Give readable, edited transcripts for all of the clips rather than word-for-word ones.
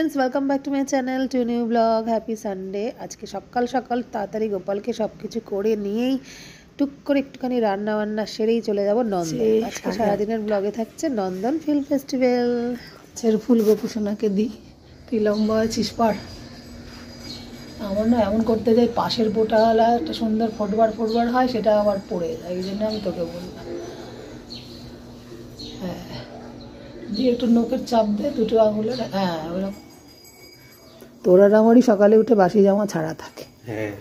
Friends welcome back to my channel to new blog happy Sunday. आज के सकाल सकाल ताड़ाताड़ी गोपाल के सब किछु करे निएई टुक करे एकटुखानी रान्ना बान्ना सेरेई चले যাব नंदन। आज के सारा दिनेर ब्लगे থাকছে नंदन फिल्म फेस्टिवल। চের ফুল গোপুসোনাকে দি কি লম্বা আছিস পার। আমার না এমন করতে যাই পাশের বোটাওয়ালা একটা সুন্দর ফোটবার হয় সেটা আবার পড়ে যায়, এই জন্য আমি তোকে বললাম। হ্যাঁ দিয়ে একটু নখের চাপ দে দুটো আঙুলের। হ্যাঁ ওরকম তোর আর আমারই সকালে উঠে বাসি জামা ছাড়া থাকে। হ্যাঁ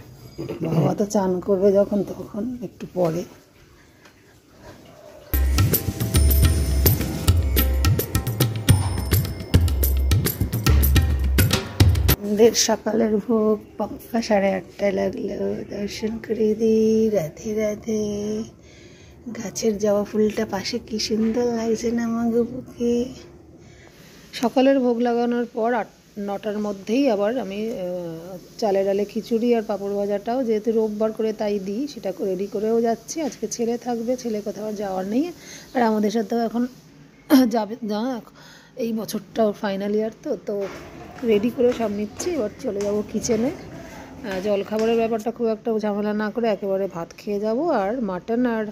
বাবা তো চান করবে যখন তখন একটু পরে। সকালের ভোগ পক্কা 8:30 লাগলো। দর্শন করে দিই। রাধে রাধে। গাছের জবা ফুলটা পাশে কি সুন্দর লাগছে না মাগোকে। সকালের ভোগ লাগানোর পর 9টার মধ্যেই আবার আমি চালের ডালে খিচুড়ি আর পাঁপড় ভাজাটাও যেহেতু রোববার করে তাই দিই, সেটা রেডি করেও যাচ্ছি। আজকে ছেলে থাকবে, ছেলে কোথাও যাওয়ার নেই, আর আমাদের সাথেও এখন যাবে না। এই বছরটাও ফাইনাল ইয়ার তো রেডি করে সব নিচ্ছি। এবার চলে যাব কিচেনে। জলখাবারের ব্যাপারটা খুব একটা ঝামেলা না করে একেবারে ভাত খেয়ে যাব। আর মাটন আর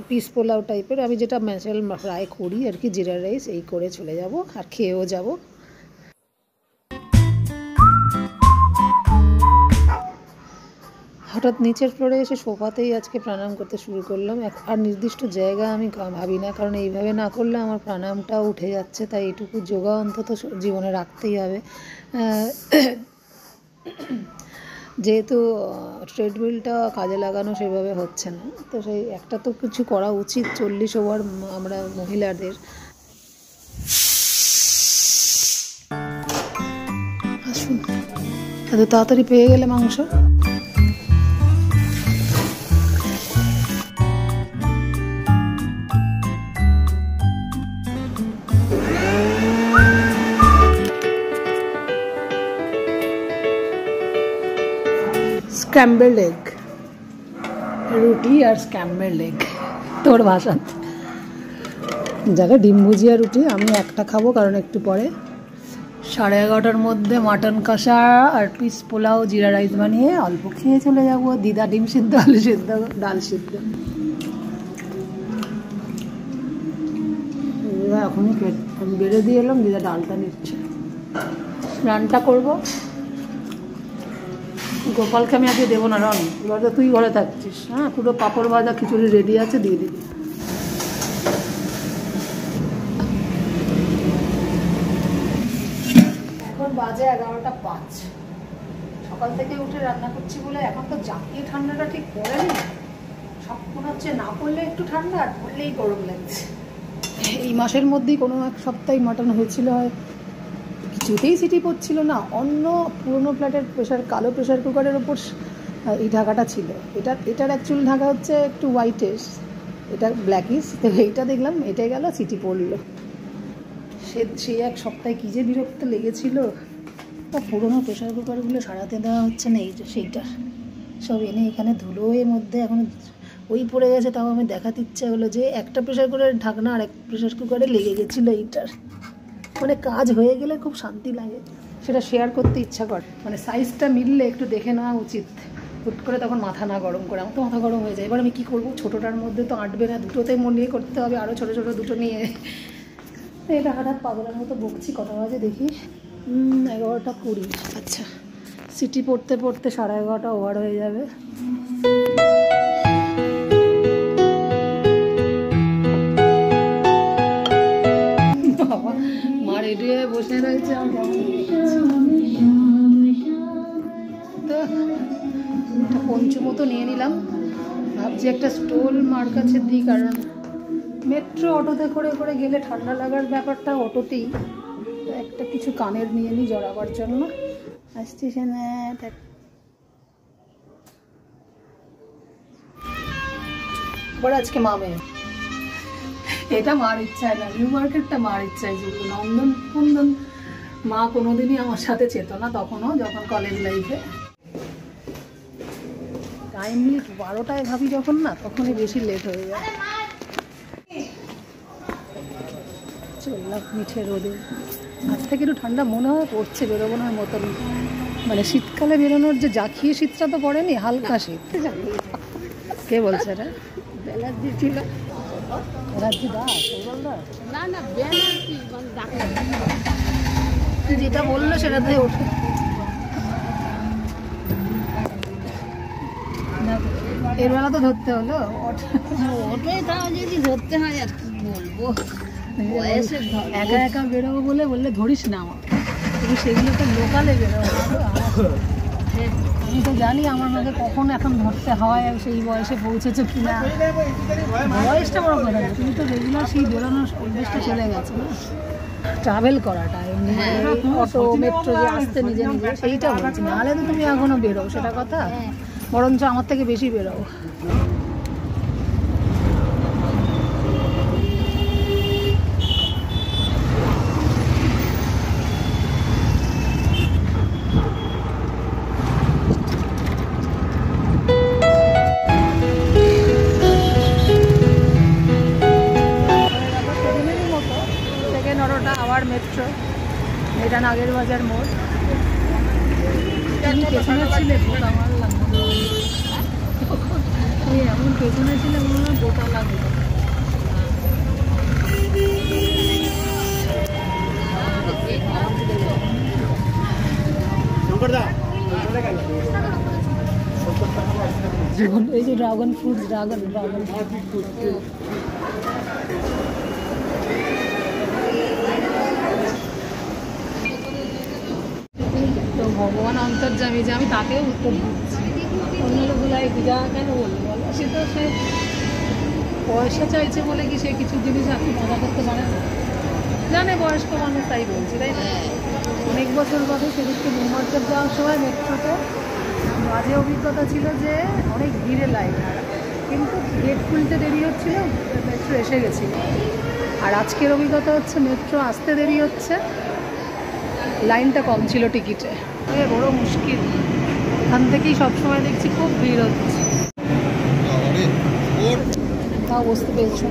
পিস পোলাও টাইপের আমি যেটা ম্যাচাল ফ্রাই করি আর কি, জিরা রাইস এই করে চলে যাব আর খেয়েও যাব। হঠাৎ নিচের ফ্লোরে এসে সোফাতেই আজকে প্রাণায়াম করতে শুরু করলাম। আর নির্দিষ্ট জায়গা আমি ভাবি না, কারণ এইভাবে না করলে আমার প্রাণায়ামটাও উঠে যাচ্ছে। তাই এইটুকু যোগা অন্তত জীবনে রাখতেই হবে। যেহেতু ট্রেডমিলটা কাজে লাগানো সেভাবে হচ্ছে না, তো সেই একটা তো কিছু করা উচিত। 40 ওভার আমরা মহিলাদের। আসুন, এত তাড়াতাড়ি পেয়ে গেলে মাংস। স্ক্র্যাম্বলড এগ, রুটি আর স্ক্র্যাম্বলড এগ তোর ভাষাতে। যাকে ডিম ভুজিয়া রুটি, আমি একটা খাবো কারণ একটু পরে 11:30টার মধ্যে মাটন কষা আর পিস পোলাও জিরা রাইস বানিয়ে অল্প খেয়ে চলে যাব। দিদা ডিম সিদ্ধ, আলু সিদ্ধ, ডাল সিদ্ধ। দিদা এখনই আমি বেড়ে দিয়ে এলাম, দিদা ডালটা নিচ্ছে। রান্নাটা করবো। গোপালকে আমি আজকে দেবো না রন, এবার তো তুই ঘরে থাকছিস। হ্যাঁ, পুরো পাঁপড় ভাজা খিচুড়ি রেডি আছে, দিয়ে দিবি। এখন বাজে 11:05। সকাল থেকে উঠে রান্না করছি বলে এখন তো জাঁকিয়ে ঠান্ডাটা ঠিক পড়েনি। সব মনে হচ্ছে না পড়লে একটু ঠান্ডা, আর পড়লেই গরম লাগছে। এই মাসের মধ্যেই কোনো এক সপ্তাহে মাটন হয়েছিল, হয় কিছুতেই সিটি পড়ছিল না। অন্য পুরোনো ফ্ল্যাটের কালো প্রেশার কুকারের ওপর এই ঢাকাটা ছিল। এটার অ্যাকচুয়ালি ঢাকা হচ্ছে একটু হোয়াইটিশ, এটা ব্ল্যাকিশ। তো এইটা দেখলাম এটে গেল, সিটি পড়লো। সেই এক সপ্তাহে কী যে বিরক্ত লেগেছিল। পুরোনো প্রেশার কুকারগুলো সারাতে দেওয়া হচ্ছে না, এই যে সেইটার সব এনে এখানে ধুলোর মধ্যে এখন ওই পড়ে গেছে। তাও আমি দেখাতে ইচ্ছা হলো যে একটা প্রেশার কুকারের ঢাকনা আর এক প্রেশার কুকারে লেগে গেছিলো এইটার। মানে কাজ হয়ে গেলে খুব শান্তি লাগে, সেটা শেয়ার করতে ইচ্ছা করে। মানে সাইজটা মিললে একটু দেখে নেওয়া উচিত, হুট করে তখন মাথা না গরম করে। আমার তো মাথা গরম হয়ে যায়। এবার আমি কী করবো, ছোটোটার মধ্যে তো আঁটবে না, দুটোতে নিয়ে করতে হবে, আরও ছোটো ছোটো দুটো নিয়ে। এটা হঠাৎ পাগলের মতো বকছি। কটা বাজে দেখি, 11:20। আচ্ছা, সিটি পড়তে পড়তে 11:30 ওভার হয়ে যাবে। মা রেডি হয়ে বসে রয়েছে। তো একটা পঞ্চু মতো নিয়ে নিলাম। ভাবছি একটা স্টোল মার কাছে দিই, কারণ মেট্রো অটোতে করে করে গেলে ঠান্ডা লাগার ব্যাপারটা অটোতেই। একটা কিছু কানের নিয়ে নিই জড়াবার জন্য। স্টেশনে আবার আজকে মামে, এটা মার ইচ্ছায় না, নিউ মার্কেটটা মার ইচ্ছায়। যেগুলো নন্দন মা কোনোদিনই আমার সাথে চেত না, তখনও যখন কলেজ লাইফে। টাইমলি 12টায় ভাবি যখন, না তখনই বেশি লেট হয়ে যায়। চললাম মিঠে রোদে। আজ থেকে একটু ঠান্ডা মনে হয় পড়ছে, বেরোনোর মতন। মানে শীতকালে বেরোনোর যে জাঁকিয়ে শীতটা তো পড়েনি, হালকা শীত। কে বলছে এটা? ব্যানার্জি ছিল। রাজ্যি দাস, সৌরভ দাস? না না, ব্যানার্জি মানে তুই যেটা বললো সেটাতে ওঠে না, এর বেলা তো ধরতে হলো। ওটাই, তাও যদি ধরতে হয় আর কি বলবো, বয়সে একা একা বেরোবো বললে ধরিস না আমার, তুমি সেগুলো তো লোকালে বেরোবো। আমি তো জানি আমার মধ্যে কখন এখন ধরতে হয়, সেই বয়সে পৌঁছেছো কিনা। বয়সটা বড় কথা না, তুমি তো রেগুলার সেই বেরোনোর অভ্যেসটা চলে গেছে না, ট্রাভেল করাটা এমনি অটো মেট্রো যে আসতে নিজে নিজে, সেইটা বলছি। নাহলে তো তুমি এখনো বেরো, সেটা কথা, বরঞ্চ আমার থেকে বেশি বেরো। আবার মেট্রো, এটা নাগের বাজার মোড়। তুমি পেছনে ছিলে, বোকা আমার লাগলো। তুমি এমন পেছনে ছিলে, মনে হয় বোকা লাগলো। এই যে ড্রাগন ফ্রুট, ড্রাগন তো ভগবান অন্তর্যামী যে আমি তাকেও উত্তর দিচ্ছি। অন্য লোকগুলাই যা কেন বলবো বলো, সে তো সে পয়সা চাইছে বলে কি সে কিছু জিনিস আপনি মজা করতে পারে না, জানে বয়স্ক মানুষ, তাই বলছি, তাই না? অনেক বছর বাদে সেদিকে নিমজ্জন যাওয়ার সময় মেট্রোতে বাজে অভিজ্ঞতা ছিল যে অনেক ভিড়ে লাইন, কিন্তু গেট খুলতে দেরি হচ্ছিল, মেট্রো এসে গেছিল। আর আজকের অভিজ্ঞতা হচ্ছে মেট্রো আসতে দেরি হচ্ছে, লাইনটা কম ছিল টিকিটে। বড় মুশকিল, এখান থেকেই সবসময় দেখছি খুব ভিড় হচ্ছে। তাও বুঝতে পেরেছ,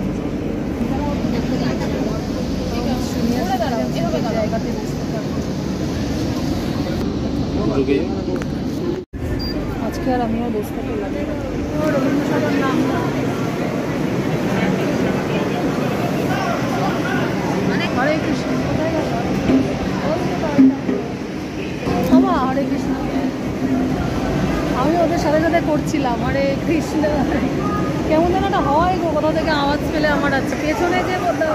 জায়গাতে আজকে আর আমিও বুঝতে পারলাম রবীন্দ্রসদন নাম না, হরে কৃষ্ণ, কোথায় গেল? হরে কৃষ্ণ, আমি ওদের সাথে সাথে করছিলাম হরে কৃষ্ণ। কেমন যেন একটা হয় গো, কোথা থেকে আওয়াজ পেলে আমার আছে। পেছনে যে বসে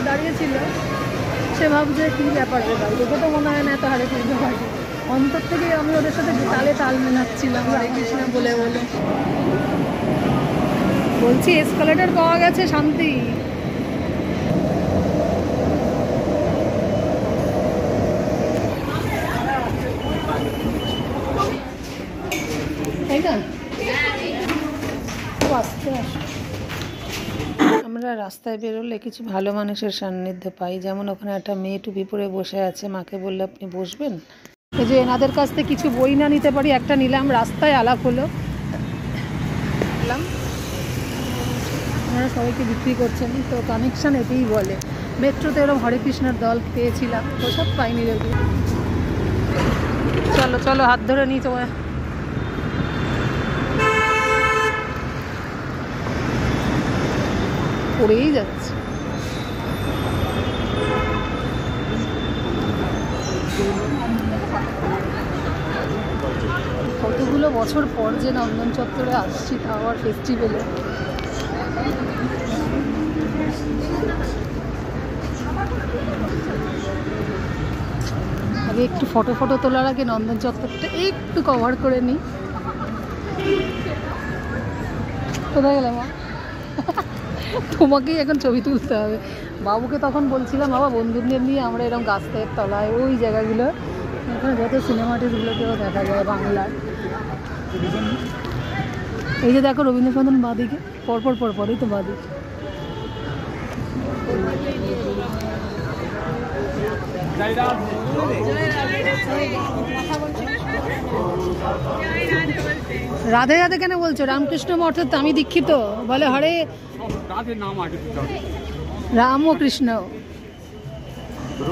দাঁড়িয়েছিল সে ভাবছে কী ব্যাপার রে ভাই, দেখে তো মনে হয় না এত হরে কৃষ্ণ ভাষা। অন্তর থেকে আমি ওদের সাথে তালে তাল মেলাচ্ছিলাম হরে কৃষ্ণ বলে বলে। বলছি এসকালেটর পাওয়া গেছে, শান্তি। তাই না? আমরা রাস্তায় বেরোলে কিছু ভালো মানুষের সান্নিধ্য পাই, যেমন ওখানে একটা মেয়ে টুপি পরে বসে আছে, মাকে বললে আপনি বসবেন। এই যে এনাদের কাছ থেকে কিছু বই না নিতে পারি, একটা নিলাম, রাস্তায় আলাপ হলো, ওনারা সবাইকে বিক্রি করছেন, তো কানেকশান এতেই বলে। মেট্রোতে ওরকম হরে কৃষ্ণের দল পেয়েছিলাম, তো সব পাইনি রে। চলো চলো, হাত ধরে নিই তোমার। পড়েই যাচ্ছে। কতগুলো বছর পর যে নন্দন চত্বরে আসছি, তা আবার ফেস্টিভ্যালে। আগে একটু ফটো তোলার আগে নন্দন চত্বরটা একটু কভার করে নিই। কোথায় গেলে মা? তোমাকেই এখন ছবি তুলতে হবে। বাবুকে তখন বলছিলাম, বাবা বন্ধুদের নিয়ে আমরা এরকম গাছের তলায় ওই জায়গাগুলো, ওখানে যত সিনেমা আর্টিস্টগুলোকেও দেখা যায় বাংলার। এই যে দেখো রবীন্দ্রসদন বাঁদিকে, পরপরই তো বাঁদিকে। রাধে রাধে কেন বলছো? রামকৃষ্ণ মঠে তো আমি দীক্ষিত, বলে হরে রাম ও কৃষ্ণ।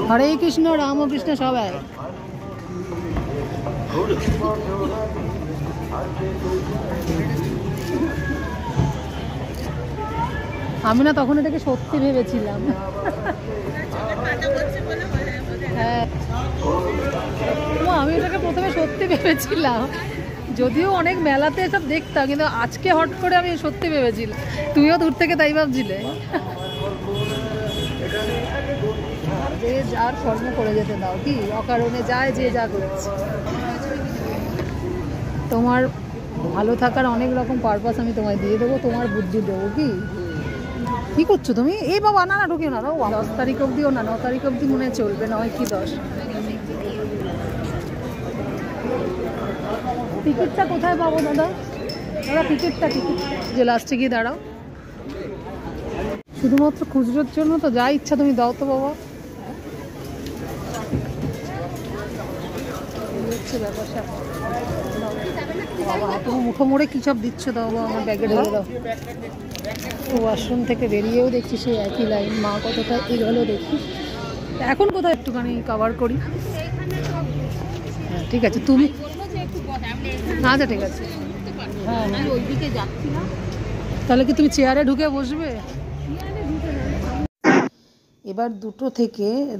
হরে কৃষ্ণ রামকৃষ্ণ সবাই। আমি না তখন এটাকে সত্যি ভেবেছিলাম। হ্যাঁ, আমি এটাকে প্রথমে সত্যি ভেবেছিলাম, যদিও অনেক মেলাতে এসব দেখতাম, কিন্তু আজকে হট করে আমি সত্যি ভেবেছিলাম। তুমিও দূর থেকে তাই ভাবছিলে? যে যার কর্ম করে যেতে দাও, কি অকারণে যায় যে যা করেছে। তোমার ভালো থাকার অনেক রকম পারপাস আমি তোমায় দিয়ে দেবো, তোমার বুদ্ধি দেবো। কি করছো তুমি? এই বাবা, না না ঢুকিও না, 10 তারিখ অব্দিও না, 9 তারিখ অব্দি মনে চলবে, 9 কি 10। টিকিটটা কোথায় পাবো দাদা? দাদা টিকিট যে লাস্টে গিয়ে দাঁড়াও। শুধুমাত্র খুচরোর জন্য তো, যা ইচ্ছা তুমি দাও তো বাবা। বাবা তুমি মুঠো মোড়ে কী সব দিচ্ছ, দাও বাবা আমার ব্যাগে ঢেলে দাও। তো ওয়াশরুম থেকে বেরিয়েও দেখছি সেই একই লাইন, মা কতটা এগোলো দেখি। এখন কোথায় একটুখানি কভার করি। হ্যাঁ ঠিক আছে, তুমি আচ্ছা ঠিক আছে। হ্যাঁ ওইদিকে যাচ্ছি না, তাহলে কি তুমি চেয়ারে ঢুকে বসবে? এবার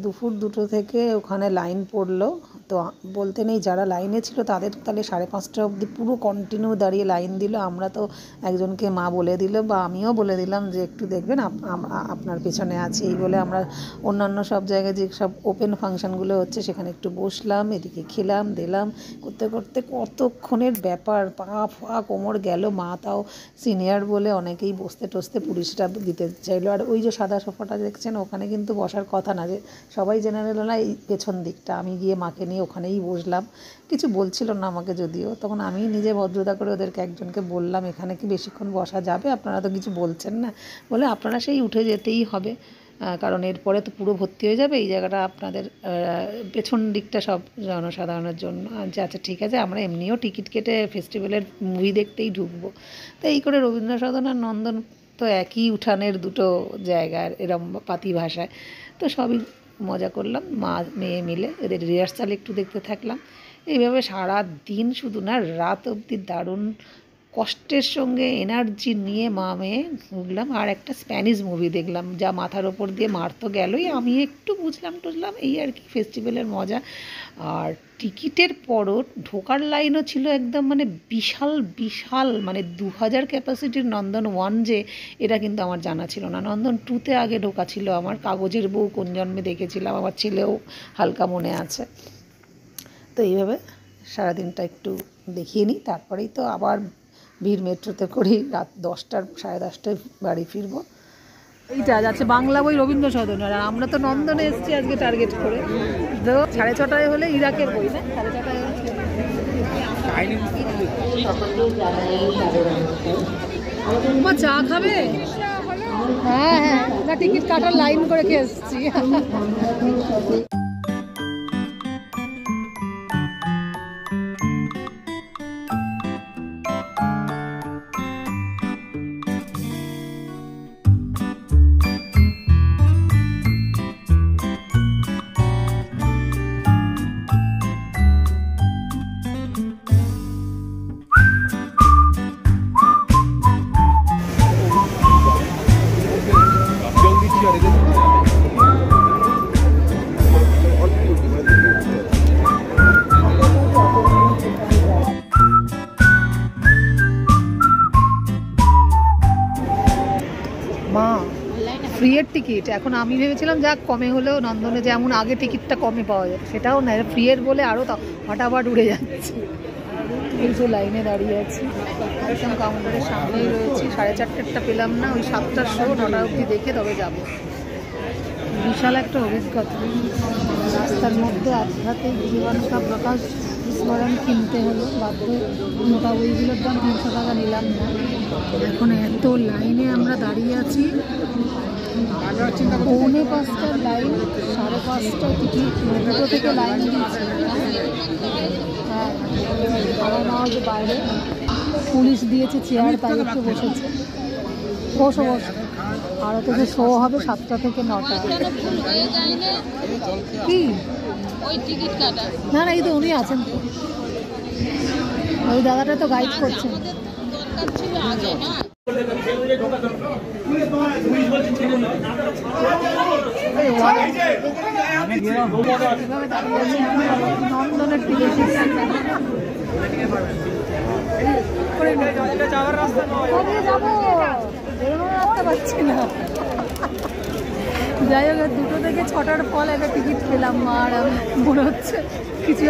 দুপুর 2টো থেকে ওখানে লাইন পড়লো। তো বলতে নেই, যারা লাইনে ছিল তাদের তাহলে 5:30 অবধি পুরো কন্টিনিউ দাঁড়িয়ে লাইন দিল। আমরা তো একজনকে মা বলে দিল, বা আমিও বলে দিলাম যে একটু দেখবেন আপনার পেছনে আছে, এই বলে আমরা অন্যান্য সব জায়গায় যে সব ওপেন ফাংশানগুলো হচ্ছে সেখানে একটু বসলাম, এদিকে খেলাম দিলাম করতে করতে কতক্ষণের ব্যাপার, পা ফা কোমর গেল। মা তাও সিনিয়র বলে অনেকেই বসতে টসতে পুলিশটা দিতে চাইলো। আর ওই যে সাদা সোফাটা দেখছেন, ওখানে কিন্তু বসার কথা না, যে সবাই জেনারেল না, এই পেছন দিকটা। আমি গিয়ে মাকে নিয়ে ওখানেই বসলাম। কিছু বলছিল না আমাকে যদিও, তখন আমি নিজে ভদ্রতা করে ওদেরকে একজনকে বললাম, এখানে কি বেশিক্ষণ বসা যাবে? আপনারা তো কিছু বলছেন না। বলে আপনারা সেই উঠে যেতেই হবে, কারণ এরপরে তো পুরো ভর্তি হয়ে যাবে, এই জায়গাটা আপনাদের পেছন দিকটা সব জনসাধারণের জন্য। আচ্ছা ঠিক আছে, আমরা এমনিও টিকিট কেটে ফেস্টিভ্যালের মুভি দেখতেই ঢুকবো। তো এই করে রবীন্দ্র সদন আর নন্দন তো একই উঠানের দুটো জায়গার, এরম পাতি ভাষায়। তো সবই মজা করলাম, মা মেয়ে মিলে এদের রিহার্সাল একটু দেখতে থাকলাম। এইভাবে সারা দিন, শুধু না রাত অবধি দারুণ কষ্টের সঙ্গে এনার্জি নিয়ে মা মেয়ে ঘুরলাম। আর একটা স্প্যানিশ মুভি দেখলাম, যা মাথার ওপর দিয়ে মার তো গেলই, আমি একটু বুঝলাম এই আর কি ফেস্টিভ্যালের মজা। আর টিকিটের পরও ঢোকার লাইনও ছিল একদম মানে বিশাল, মানে 2000 ক্যাপাসিটির নন্দন 1 যে, এটা কিন্তু আমার জানা ছিল না। নন্দন 2তে আগে ঢোকা ছিল আমার, কাগজের বউ কোন জন্মে দেখেছিলাম, আমার ছেলেও হালকা মনে আছে। তো এইভাবে সারাদিনটা একটু দেখিয়ে নিই, তারপরেই তো আবার বীর মেট্রোতে করেই রাত 10টা 10:30টায় বাড়ি ফিরবো। এইটা যাচ্ছে বাংলা বই রবীন্দ্র সদন, আর আমরা তো নন্দনে এসেছি আজকে টার্গেট করে। তো 6:30টায় হলে ইরাকের বই, না 6:30টায়। মা চা খাবে? হ্যাঁ হ্যাঁ, না টিকিট কাটার লাইন করে খেয়ে এসেছি। ফ্রিয়ের টিকিট এখন আমি ভেবেছিলাম যা কমে হলেও নন্দনে যেমন আগে টিকিটটা কমে পাওয়া যায়, সেটাও না, ফ্রিয়ের বলে আরও হঠাৎ উড়ে যাচ্ছে। এই যে লাইনে দাঁড়িয়ে আছি, একদম কাউন্টারের সামনেই রয়েছি। 4:30টা পেলাম না, ওই 7টার শো 9টা অবধি দেখে তবে যাব। বিশাল একটা অভিজ্ঞতা। রাস্তার মধ্যে আজকে জীবন কা প্রকাশ স্মরণ কিনতে হলো, বাধ্য। মোটা বইগুলোর দাম 300 টাকা নিলাম না। এখন এত লাইনে আমরা দাঁড়িয়ে আছি, 4:45টার লাইন, 5:30টায় টিকিট, 2টো থেকে লাইন দিয়েছে। হ্যাঁ, আমার মা যে বাইরে পুলিশ দিয়েছে চেয়ার, তাই একটু বসেছে। বসো। আরতে শো হবে 7টা থেকে 9টা। কি না না, এই তো উনি আছেন তো, ওই দাদাটা তো গাইড করছেন। নন্দনের টিকিট রাস্তা পাচ্ছি না। যাই হোক 2টো থেকে 6টার ফল একটা টিকিট পেলাম, আর মনে হচ্ছে কিছু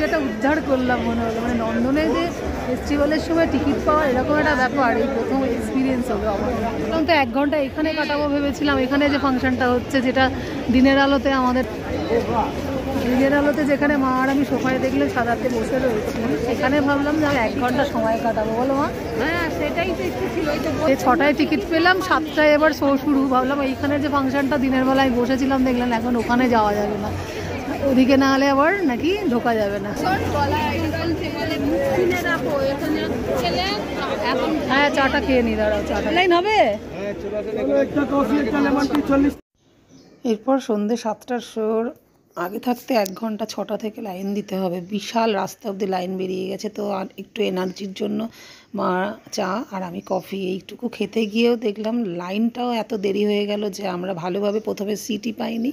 একটা উদ্ধার করলাম মনে হলো। মানে নন্দনে যে ফেস্টিভ্যালের সময় টিকিট পাওয়া এরকম একটা ব্যাপার, এই প্রথম এক্সপিরিয়েন্স হবে আমার। তখন তো 1 ঘন্টা এখানে কাটাবো ভেবেছিলাম, এখানে যে ফাংশনটা হচ্ছে, যেটা দিনের আলোতে আমাদের দিনের আলোতে যেখানে মা আর আমি সোফায় দেখলে সাদাতে বসে রয়েছি, সেখানে ভাবলাম যে আমি 1 ঘন্টা সময় কাটাবো। বলো মা? হ্যাঁ সেটাই তো একটু ছিল। 6টায় টিকিট পেলাম, 7টায় এবার শো শুরু। ভাবলাম এইখানে যে ফাংশনটা দিনের বেলায় বসেছিলাম দেখলাম, এখন ওখানে যাওয়া যাবে না, ওদিকে না হলে আবার নাকি ঢোকা যাবে না। হ্যাঁ চাটা খেয়ে নি, দাঁড়াও চাটা লাইন হবে। এরপর সন্ধ্যে 7টার শোর আগে থাকতে 1 ঘন্টা 6টা থেকে লাইন দিতে হবে। বিশাল রাস্তা অবধি লাইন বেরিয়ে গেছে। তো আর একটু এনার্জির জন্য মা চা আর আমি কফি এইটুকু খেতে গিয়েও দেখলাম লাইনটাও এত দেরি হয়ে গেল যে আমরা ভালোভাবে প্রথমে সিটই পাইনি।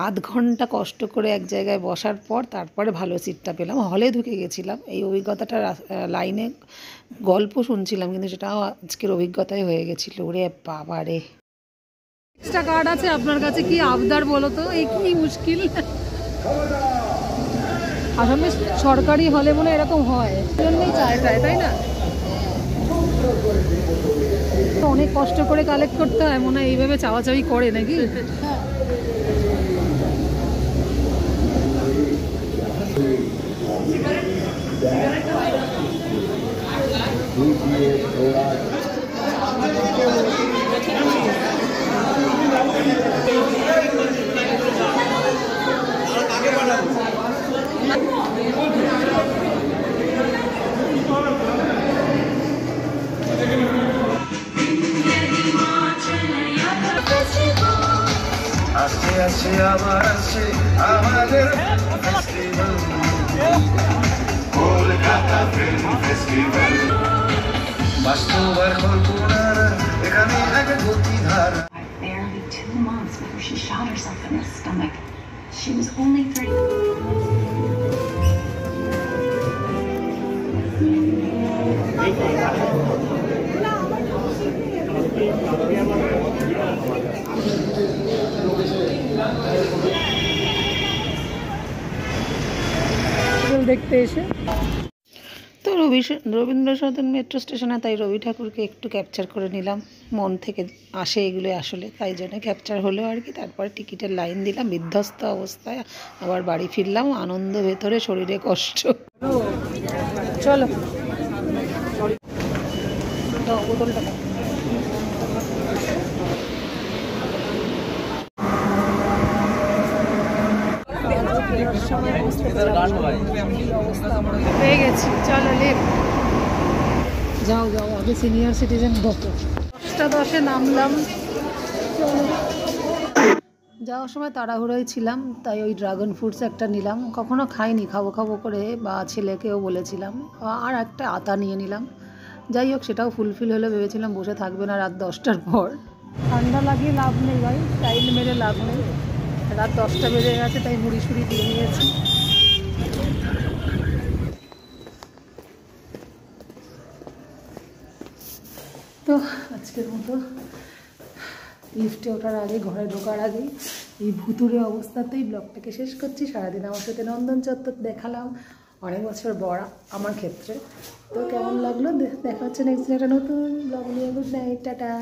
8 ঘন্টা কষ্ট করে এক জায়গায় বসার পর তারপরে ভালো সিটটা পেলাম। হলে ঢুকে গেছিলাম। এই অভিজ্ঞতাটা লাইনে গল্প শুনছিলাম, কিন্তু সেটাও আজকের অভিজ্ঞতাই হয়ে গেছিলো। ওরে বাবা রে, এক্সট্রা কার্ড আছে আপনার কাছে, কি আবদার বলো তো, এই কি মুশকিল। আসলে সরকারি হলে মনে এরকম হয়, জন্যই চায় তাই না? অনেক কষ্ট করে কালেক্ট করতে হয়, মনে হয় এইভাবে চাওয়াচাওয়ি করে নাকি। আমাদের ফেস্টিভ্যাল, কলকাতা ফিল্ম ফেস্টিভ্যাল, বাস্তবের কল্পনার এখানে এক গতিধারা। Barely 2 months before she shot herself in the stomach. She was only 3. দেখতে এসে তো রবীন্দ্র সদন মেট্রো স্টেশনে, তাই রবি ঠাকুরকে একটু ক্যাপচার করে নিলাম। মন থেকে আসে এগুলো আসলে, তাই জন্য ক্যাপচার হলো আর কি। তারপরে টিকিটের লাইন দিলাম বিধ্বস্ত অবস্থায়, আবার বাড়ি ফিরলাম। আনন্দ ভেতরে, শরীরে কষ্ট। চলো বোতলটা পেয়ে গেছি। চলো লেফট যাও আগে সিনিয়র সিটিজেন বসো। 10টা 10-এ নামলাম। যাওয়ার সময় তাড়াহুড়োই ছিলাম, তাই ওই ড্রাগন ফ্রুটস একটা নিলাম। কখনো খাইনি, খাবো করে, বা ছেলেকেও বলেছিলাম। আর একটা আতা নিয়ে নিলাম। যাই হোক সেটাও ফুলফিল হলো। ভেবেছিলাম বসে থাকবে না রাত 10টার পর। ঠান্ডা লাগিয়ে লাভ নেই ভাই, টাইম মেরে লাভ নেই। রাত 10টা বেজে গেছে, তাই মুড়ি সুড়ি দিয়ে নিয়েছি। তো আজকের মতো লিফটে ওঠার আগে, ঘরে ঢোকার আগে, এই ভুতুরে অবস্থাতেই ব্লগটাকে শেষ করছি। সারাদিন আমার সাথে নন্দন চত্বর দেখালাম, অনেক বছর বড় আমার ক্ষেত্রে। তো কেমন লাগলো দেখা হচ্ছে নেক্সট একটা নতুন ব্লগ নিয়ে। Good night, tata.